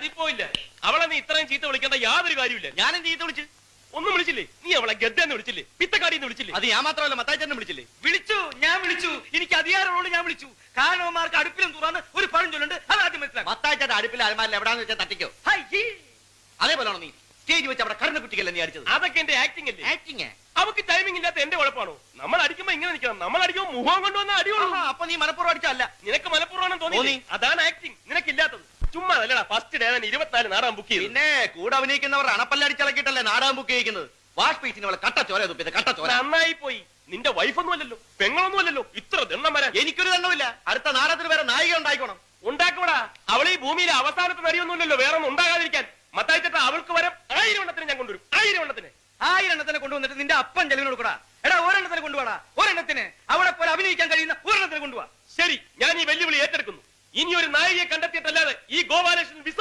അതിപ്പോ ഇല്ല. അവളെ നീ ഇത്രയും ചീത്ത വിളിക്കേണ്ട യാതൊരു കാര്യമില്ല. ഞാനും ചീത്ത വിളിച്ചു. ഒന്നും വിളിച്ചില്ലേ? നീ അവളെ ഗദ്ദെന്ന് വിളിച്ചില്ലേ? പിത്തക്കാടിന്ന് വിളിച്ചില്ലേ? അത് ഞാൻ മാത്രമല്ല, മത്തായിച്ചേട്ടനെ വിളിച്ചില്ലേ? വിളിച്ചു, ഞാൻ വിളിച്ചു. എനിക്ക് അധികാരമുള്ളൂ, ഞാൻ വിളിച്ചു. കാരണവന്മാർക്ക് അടുപ്പിലും തുറന്ന് ഒരു പഴഞ്ചൊല്ലുണ്ട്, അത് ആദ്യം മനസ്സിലാക്കാം. മത്തായിച്ചേട്ടൻ അടുപ്പിൽ അലമാരിൽ എവിടാന്ന് വെച്ചാൽ തട്ടിക്കോ. അതേപോലെയാണോ നീ സ്റ്റേജ് വെച്ച് അവിടെ കടന്നു കുട്ടിക്കല്ലേ നീ അടിച്ചത്? അതൊക്കെ എന്റെ ആക്ടിംഗ് അല്ലേ? ആക്ടിങ്. അവക്ക് ടൈമിംഗ് ഇല്ലാത്ത എന്റെ കുഴപ്പമാണോ? നമ്മൾ അടിക്കുമ്പോ ഇങ്ങനെ നിൽക്കണം. നമ്മൾ അടിക്കുമ്പോ മുഖം കൊണ്ടുവന്ന അടിയോളൂ. അപ്പൊ നീ മനപ്പൂർവ്വം അടിച്ചല്ല. നിനക്ക് മനഃപൂർവ്വം തോന്നി. അതാണ് ആക്ടിംഗ്. നിനക്കില്ലാത്തത്. ചുമ്മാ അല്ലടാ. ഫസ്റ്റ് ഡേ തന്നെ 24 നാടകം ബുക്ക് ചെയ്തു. പിന്നെ കൂടെ അഭിനയിക്കുന്നവർ അണപ്പല്ലടിച്ചിളക്കിട്ടല്ലേ നാടകം ബുക്ക് ചെയ്യുന്നത്. വാഷ് പീസിന് അവളെ കട്ട ചോര തുപ്പിയത്, കട്ട ചോര. നന്നായി പോയി. നിന്റെ വൈഫൊന്നും അല്ലല്ലോ, പെങ്ങളൊന്നും അല്ലല്ലോ ഇത്ര ദണ്ണം വരാൻ. എനിക്കൊരു ദണ്ണമില്ല. അടുത്ത നാടകത്തിന് വേറെ നായിക ഉണ്ടായിക്കോണം. ഉണ്ടാക്കൂടാ. അവൾ ഈ ഭൂമിയിലെ അവസാനത്തെ നരിയൊന്നുമില്ലല്ലോ, വേറെ ഒന്നും ഉണ്ടാകാതിരിക്കാൻ. മത്തായിച്ചേട്ട അവൾക്ക് വരം 1000 എണ്ണത്തിന് ഞാൻ കൊണ്ടുവരും. 1000 എണ്ണത്തിന്. 1000 എണ്ണത്തിനെ കൊണ്ടുവന്നിട്ട് നിന്റെ അപ്പൻ ചെലവിനോട് കൂടാ. എടാ, ഒരെണ്ണത്തിന് കൊണ്ടുപോടാ. ഒരെണ്ണത്തിന് അവളെ പോലെ അഭിനയിക്കാൻ കഴിയുന്ന ഒരെണ്ണത്തിന് കൊണ്ടുപോവാ. ശരി, ഞാൻ ഈ വെല്ലുവിളി ഏറ്റെടുക്കുന്നു. ഇനി ഒരു നായികയെ കണ്ടെത്തിയിട്ടല്ലാതെ ഈ ഗോപാലകൃഷ്ണൻ